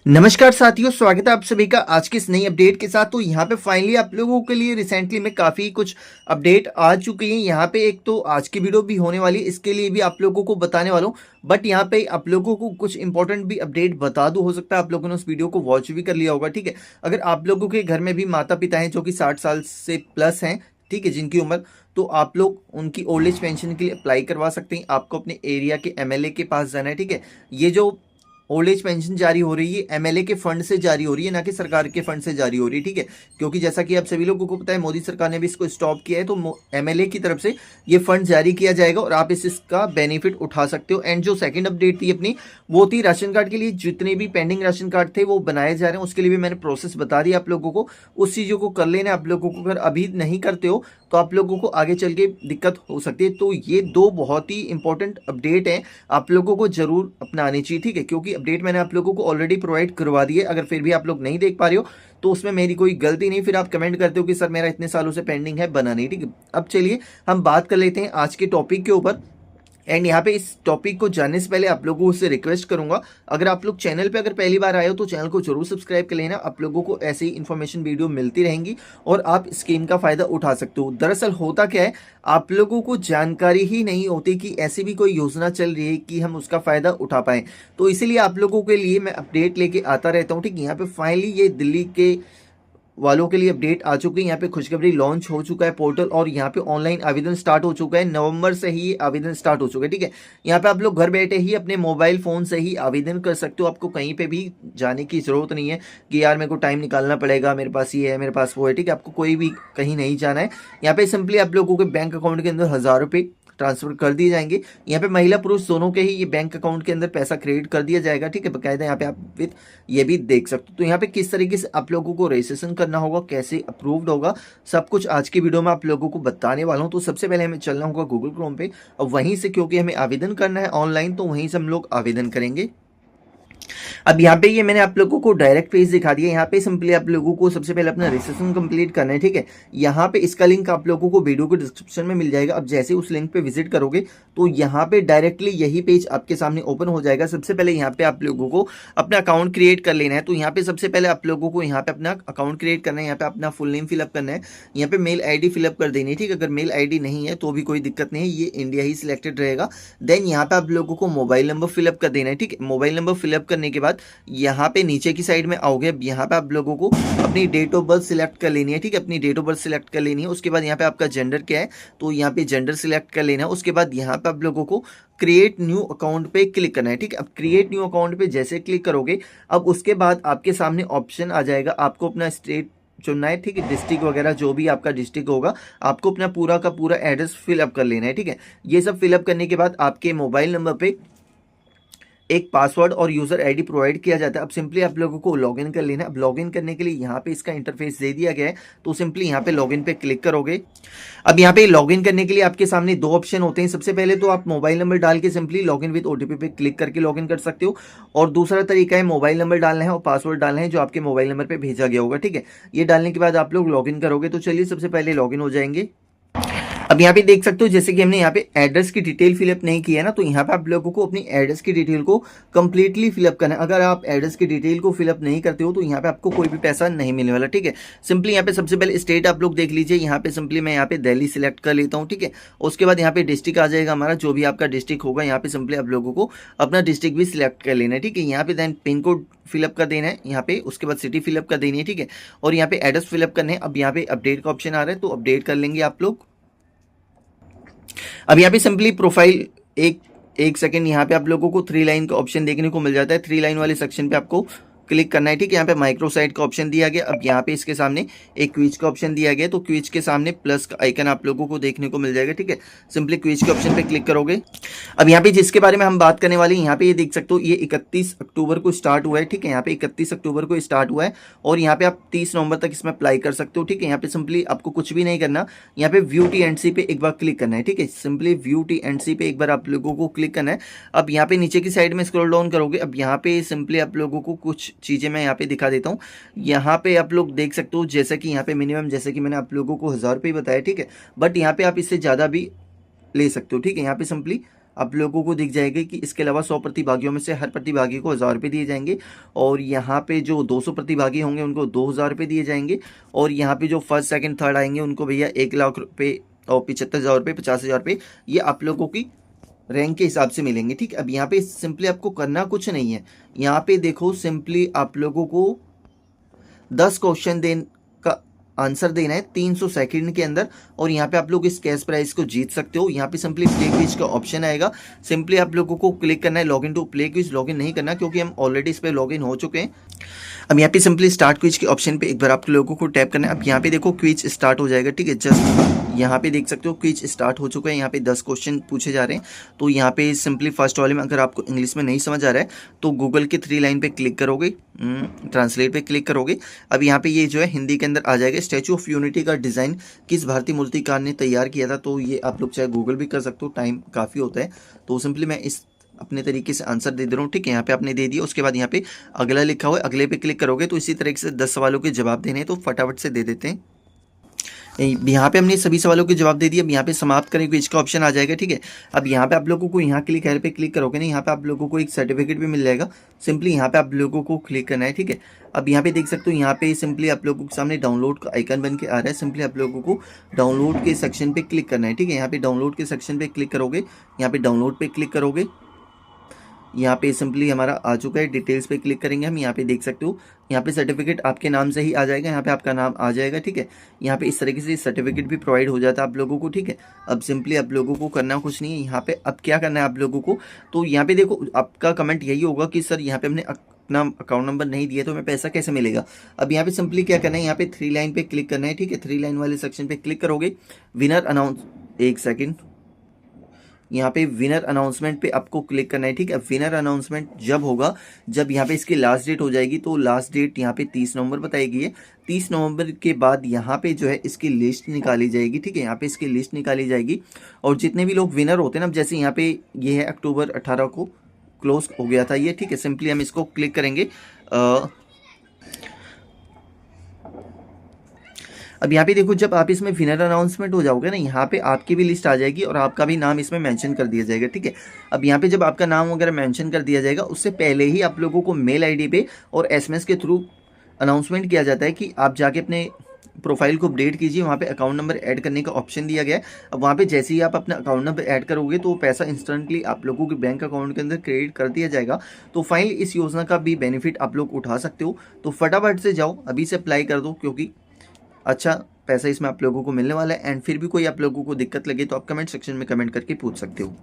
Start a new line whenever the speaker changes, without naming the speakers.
नमस्कार साथियों, स्वागत है आप सभी का आज की इस नई अपडेट के साथ। तो यहाँ पे फाइनली आप लोगों के लिए रिसेंटली में काफ़ी कुछ अपडेट आ चुकी हैं। यहाँ पे एक तो आज की वीडियो भी होने वाली है, इसके लिए भी आप लोगों को बताने वाला हूँ। बट यहाँ पे आप लोगों को कुछ इंपॉर्टेंट भी अपडेट बता दूँ, हो सकता है आप लोगों ने उस वीडियो को वॉच भी कर लिया होगा। ठीक है, अगर आप लोगों के घर में भी माता पिता हैं जो कि 60 साल से प्लस हैं, ठीक है, जिनकी उम्र, तो आप लोग उनकी ओल्ड एज पेंशन के लिए अप्लाई करवा सकते हैं। आपको अपने एरिया के एमएलए के पास जाना है। ठीक है, ये जो ओल्ड एज पेंशन जारी हो रही है एमएलए के फंड से जारी हो रही है, ना कि सरकार के फंड से जारी हो रही है। ठीक है, क्योंकि जैसा कि आप सभी लोगों को पता है मोदी सरकार ने भी इसको स्टॉप किया है, तो एमएलए की तरफ से ये फंड जारी किया जाएगा और आप इसका बेनिफिट उठा सकते हो। एंड जो सेकंड अपडेट थी अपनी, वो थी राशन कार्ड के लिए जितने भी पेंडिंग राशन कार्ड थे वो बनाए जा रहे हैं। उसके लिए भी मैंने प्रोसेस बता दी आप लोगों को, उस चीज़ों को कर लेना आप लोगों को। अगर अभी नहीं करते हो तो आप लोगों को आगे चल के दिक्कत हो सकती है। तो ये दो बहुत ही इंपॉर्टेंट अपडेट हैं, आप लोगों को जरूर अपनानी चाहिए। ठीक है, क्योंकि अपडेट मैंने आप लोगों को ऑलरेडी प्रोवाइड करवा दी है। अगर फिर भी आप लोग नहीं देख पा रहे हो तो उसमें मेरी कोई गलती नहीं, फिर आप कमेंट करते हो कि सर मेरा इतने सालों से पेंडिंग है, बना नहीं। ठीक है, अब चलिए हम बात कर लेते हैं आज के टॉपिक के ऊपर। एंड यहाँ पे इस टॉपिक को जानने से पहले आप लोगों से रिक्वेस्ट करूंगा, अगर आप लोग चैनल पे अगर पहली बार आए हो तो चैनल को जरूर सब्सक्राइब कर लेना। आप लोगों को ऐसे ही इन्फॉर्मेशन वीडियो मिलती रहेंगी और आप स्कीम का फायदा उठा सकते हो। दरअसल होता क्या है, आप लोगों को जानकारी ही नहीं होती कि ऐसी भी कोई योजना चल रही है कि हम उसका फायदा उठा पाए। तो इसीलिए आप लोगों के लिए मैं अपडेट लेके आता रहता हूँ। ठीक, यहाँ पे फाइनली ये दिल्ली के वालों के लिए अपडेट आ चुकी है। यहाँ पे खुशखबरी, लॉन्च हो चुका है पोर्टल और यहाँ पे ऑनलाइन आवेदन स्टार्ट हो चुका है। नवंबर से ही आवेदन स्टार्ट हो चुका है। ठीक है, यहाँ पे आप लोग घर बैठे ही अपने मोबाइल फोन से ही आवेदन कर सकते हो। आपको कहीं पे भी जाने की जरूरत नहीं है कि यार मेरे को टाइम निकालना पड़ेगा, मेरे पास ये है, मेरे पास वो है। ठीक है, आपको कोई भी कहीं नहीं जाना है। यहाँ पे सिंपली आप लोगों के बैंक अकाउंट के अंदर 1000 रुपये ट्रांसफर कर दिए जाएंगे। यहाँ पे महिला पुरुष दोनों के ही ये बैंक अकाउंट के अंदर पैसा क्रेडिट कर दिया जाएगा। ठीक है, बकायदा यहाँ पे आप विद ये भी देख सकते हो। तो यहाँ पे किस तरीके से आप लोगों को रजिस्ट्रेशन करना होगा, कैसे अप्रूव्ड होगा, सब कुछ आज की वीडियो में आप लोगों को बताने वाला हूँ। तो सबसे पहले हमें चलना होगा गूगल क्रोम पे और वहीं से, क्योंकि हमें आवेदन करना है ऑनलाइन, तो वहीं से हम लोग आवेदन करेंगे। अब यहाँ पे ये मैंने आप लोगों को डायरेक्ट पेज दिखा दिया। यहाँ पे सिंपली आप लोगों को सबसे पहले अपना रजिस्ट्रेशन कंप्लीट करना है। ठीक है, यहाँ पे इसका लिंक आप लोगों को वीडियो के डिस्क्रिप्शन में मिल जाएगा। अब जैसे उस लिंक पे विजिट करोगे तो यहाँ पे डायरेक्टली यही पेज आपके सामने ओपन हो जाएगा। सबसे पहले यहाँ पे आप लोगों को अपना अकाउंट क्रिएट कर लेना है। तो यहाँ पे सबसे पहले आप लोगों को यहाँ पे अपना अकाउंट क्रिएट करना है। यहाँ पे अपना फुल नेम फिलअप करना है, यहाँ पे मेल आईडी फिलअप कर देनी है। ठीक है, अगर मेल आईडी नहीं है तो भी कोई दिक्कत नहीं है, ये इंडिया ही सिलेक्टेड रहेगा। देन यहाँ पे आप लोगों को मोबाइल नंबर फिलअप कर देना है। ठीक है, मोबाइल नंबर फिलअप करने के बाद यहाँ पे नीचे की साइड में आओगे। अब यहाँ पे आप लोगों को अपनी डेट ऑफ बर्थ सिलेक्ट कर लेनी है। ठीक है, अपनी डेट ऑफ बर्थ सिलेक्ट कर लेनी है। उसके बाद यहाँ पे आपका जेंडर क्या है, तो यहाँ पे जेंडर सिलेक्ट कर लेना है। उसके बाद यहाँ पे आप लोगों को क्रिएट न्यू अकाउंट पे क्लिक करना है। ठीक है, अब क्रिएट न्यू अकाउंट पे जैसे क्लिक करोगे, अब उसके बाद आपके सामने ऑप्शन आ जाएगा, आपको अपना स्टेट चुनना है। ठीक है, डिस्ट्रिक्ट वगैरह जो भी आपका डिस्ट्रिक्ट होगा, आपको अपना पूरा का पूरा एड्रेस फिलअप कर लेना है। ठीक है, ये सब फिलअप करने के बाद आपके मोबाइल नंबर पे एक पासवर्ड और यूजर आईडी प्रोवाइड किया जाता है। अब सिंपली आप लोगों को लॉगिन कर लेना है। अब लॉगिन करने के लिए यहाँ पे इसका इंटरफेस दे दिया गया है, तो सिंपली यहाँ पे लॉगिन पे क्लिक करोगे। अब यहाँ पे लॉगिन करने के लिए आपके सामने दो ऑप्शन होते हैं। सबसे पहले तो आप मोबाइल नंबर डाल के सिंपली लॉगिन विद ओटीपी पे क्लिक करके लॉगिन कर सकते हो, और दूसरा तरीका है मोबाइल नंबर डालना है और पासवर्ड डालना है जो आपके मोबाइल नंबर पे भेजा गया होगा। ठीक है, ये डालने के बाद आप लोग लॉगिन करोगे। तो चलिए सबसे पहले लॉगिन हो जाएंगे। अब यहाँ पे देख सकते हो जैसे कि हमने यहाँ पे एड्रेस की डिटेल फिलअप नहीं की है ना, तो यहाँ पे आप लोगों को अपनी एड्रेस की डिटेल को कंप्लीटली फिलअप करना है। अगर आप एड्रेस की डिटेल को फिलअप नहीं करते हो तो यहाँ पे आपको कोई भी पैसा नहीं मिलने वाला। ठीक है, सिंपली यहाँ पे सबसे पहले स्टेट आप लोग देख लीजिए। यहाँ पे सिंपली मैं यहाँ पे दिल्ली सिलेक्ट कर लेता हूँ। ठीक है, उसके बाद यहाँ पे डिस्ट्रिक्ट आ जाएगा हमारा, जो भी आपका डिस्ट्रिक्ट होगा। यहाँ पे सिंपली आप लोगों को अपना डिस्ट्रिक्ट भी सिलेक्ट कर लेना है। ठीक है, यहाँ पे देन पिन कोड फिलअप कर देना है यहाँ पे, उसके बाद सिटी फिलअप कर देनी है। ठीक है, और यहाँ पे एड्रेस फिलअप करने हैं। अब यहाँ पे अपडेट का ऑप्शन आ रहा है, तो अपडेट कर लेंगे आप लोग। अब यहाँ पे सिंपली प्रोफाइल एक सेकंड, यहाँ पे आप लोगों को 3 लाइन का ऑप्शन देखने को मिल जाता है। 3 लाइन वाले सेक्शन पे आपको क्लिक करना है। ठीक है, यहाँ पे माइक्रो साइट का ऑप्शन दिया गया। अब यहाँ पे इसके सामने एक क्विज का ऑप्शन दिया गया, तो क्विज के सामने प्लस का आइकन आप लोगों को देखने को मिल जाएगा। ठीक है, सिंपली क्विज के ऑप्शन पे क्लिक करोगे। अब यहाँ पे जिसके बारे में हम बात करने वाले हैं, यहाँ पे ये देख सकते हो, ये 31 अक्टूबर को स्टार्ट हुआ है। ठीक है, यहाँ पे 31 अक्टूबर को स्टार्ट हुआ है और यहाँ पे आप 30 नवंबर तक इसमें अप्लाई कर सकते हो। ठीक है, यहाँ पे सिंपली आपको कुछ भी नहीं करना, यहाँ पे व्यू टी&सी पे एक बार क्लिक करना है। ठीक है, सिंपली व्यू टी&सी पे एक बार आप लोगों को क्लिक करना है। अब यहाँ पे नीचे की साइड में स्क्रॉल डाउन करोगे। अब यहाँ पे सिंपली आप लोगों को कुछ चीजें मैं यहाँ पे दिखा देता हूँ। यहाँ पे आप लोग देख सकते हो जैसा कि यहाँ पे मिनिमम, जैसे कि मैंने आप लोगों को 1000 रुपये बताया। ठीक है, बट यहाँ पे आप इससे ज़्यादा भी ले सकते हो। ठीक है, यहाँ पे सिंपली आप लोगों को दिख जाएगा कि इसके अलावा 100 प्रतिभागियों में से हर प्रतिभागी को 1000 रुपये दिए जाएंगे, और यहाँ पे जो 200 प्रतिभागी होंगे उनको 2000 रुपये दिए जाएंगे, और यहाँ पे जो फर्स्ट सेकंड थर्ड आएंगे उनको भैया 1,00,000 रुपये और 75,000 रुपये, 50,000 रुपये, ये आप लोगों की रैंक के हिसाब से मिलेंगे। ठीक, अब यहाँ पे सिंपली आपको करना कुछ नहीं है, यहाँ पे देखो सिंपली आप लोगों को 10 क्वेश्चन का आंसर देना है 300 सेकंड के अंदर, और यहाँ पे आप लोग इस कैश प्राइस को जीत सकते हो। यहाँ पे सिंपली प्ले क्विज का ऑप्शन आएगा, सिंपली आप लोगों को क्लिक करना है login to play quiz. Login नहीं करना क्योंकि हम ऑलरेडी इस पर लॉगिन हो चुके हैं। अब यहाँ पे सिंपली स्टार्ट क्विज के ऑप्शन पे एक बार आप लोगों को टैप करना है। अब यहाँ पे देखो क्विज स्टार्ट हो जाएगा। ठीक है, जस्ट यहाँ पे देख सकते हो क्विज स्टार्ट हो चुका है। यहाँ पे 10 क्वेश्चन पूछे जा रहे हैं। तो यहाँ पे सिंपली फर्स्ट वाले में अगर आपको इंग्लिश में नहीं समझ आ रहा है तो गूगल के 3 लाइन पे क्लिक करोगे, ट्रांसलेट पे क्लिक करोगे। अब यहाँ पे ये जो है हिंदी के अंदर आ जाएगा, स्टैचू ऑफ यूनिटी का डिज़ाइन किस भारतीय मूर्तिकार ने तैयार किया था। तो ये आप लोग चाहे गूगल भी कर सकते हो, टाइम काफ़ी होता है। तो सिंपली मैं इस अपने तरीके से आंसर दे रहा हूँ। ठीक है, यहाँ पे आपने दे दिया, उसके बाद यहाँ पे अगला लिखा हुआ है, अगले पे क्लिक करोगे तो इसी तरीके से 10 सवालों के जवाब देने हैं, तो फटाफट से दे देते हैं। यहाँ पे हमने सभी सवालों के जवाब दे दिए। अब यहाँ पे समाप्त करें क्विज का ऑप्शन आ जाएगा। ठीक है, अब यहाँ पे आप लोगों को यहाँ क्लिक है पे क्लिक करोगे ना, यहाँ पे आप लोगों को एक सर्टिफिकेट भी मिल जाएगा। सिंपली यहाँ पे आप लोगों को क्लिक करना है। ठीक है, अब यहाँ पे देख सकते हो, यहाँ पे सिंपली आप लोगों के सामने डाउनलोड का आइकन बन के आ रहा है। सिंपली आप लोगों को डाउनलोड के सेक्शन पे क्लिक करना है। ठीक है, यहाँ पे डाउनलोड के सेक्शन पे क्लिक करोगे, यहाँ पे डाउनलोड पे क्लिक करोगे, यहाँ पे सिंपली हमारा आ चुका है। डिटेल्स पे क्लिक करेंगे हम, यहाँ पे देख सकते हो, यहाँ पे सर्टिफिकेट आपके नाम से ही आ जाएगा, यहाँ पे आपका नाम आ जाएगा। ठीक है, यहाँ पे इस तरीके से सर्टिफिकेट भी प्रोवाइड हो जाता है आप लोगों को। ठीक है, अब सिंपली आप लोगों को करना कुछ नहीं है। यहाँ पे अब क्या करना है आप लोगों को, तो यहाँ पे देखो आपका कमेंट यही होगा कि सर यहाँ पे हमने अपना अकाउंट नंबर नहीं दिया तो हमें पैसा कैसे मिलेगा। अब यहाँ पे सिंपली क्या करना है, यहाँ पे 3 लाइन पे क्लिक करना है। ठीक है, 3 लाइन वाले सेक्शन पे क्लिक करोगे, विनर अनाउंस, एक सेकेंड, यहाँ पे विनर अनाउंसमेंट पे आपको क्लिक करना है। ठीक है, विनर अनाउंसमेंट जब होगा, जब यहाँ पे इसकी लास्ट डेट हो जाएगी, तो लास्ट डेट यहाँ पे 30 नवंबर बताएगी है। 30 नवंबर के बाद यहाँ पे जो है इसकी लिस्ट निकाली जाएगी। ठीक है, यहाँ पे इसकी लिस्ट निकाली जाएगी, और जितने भी लोग विनर होते हैं ना, जैसे यहाँ पे ये है अक्टूबर 18 को क्लोज हो गया था ये। ठीक है, सिंपली हम इसको क्लिक करेंगे। अब यहाँ पे देखो, जब आप इसमें विनर अनाउंसमेंट हो जाओगे ना, यहाँ पे आपकी भी लिस्ट आ जाएगी और आपका भी नाम इसमें मेंशन कर दिया जाएगा। ठीक है, अब यहाँ पे जब आपका नाम वगैरह मेंशन कर दिया जाएगा, उससे पहले ही आप लोगों को मेल आईडी पे और एसएमएस के थ्रू अनाउंसमेंट किया जाता है कि आप जाके अपने प्रोफाइल को अपडेट कीजिए। वहाँ पे अकाउंट नंबर ऐड करने का ऑप्शन दिया गया है। अब वहाँ पे जैसे ही आप अपना अकाउंट नंबर ऐड करोगे तो पैसा इंस्टेंटली आप लोगों के बैंक अकाउंट के अंदर क्रेडिट कर दिया जाएगा। तो फाइनली इस योजना का भी बेनिफिट आप लोग उठा सकते हो। तो फटाफट से जाओ, अभी से अप्लाई कर दो, क्योंकि अच्छा पैसा इसमें आप लोगों को मिलने वाला है। एंड फिर भी कोई आप लोगों को दिक्कत लगे तो आप कमेंट सेक्शन में कमेंट करके पूछ सकते हो।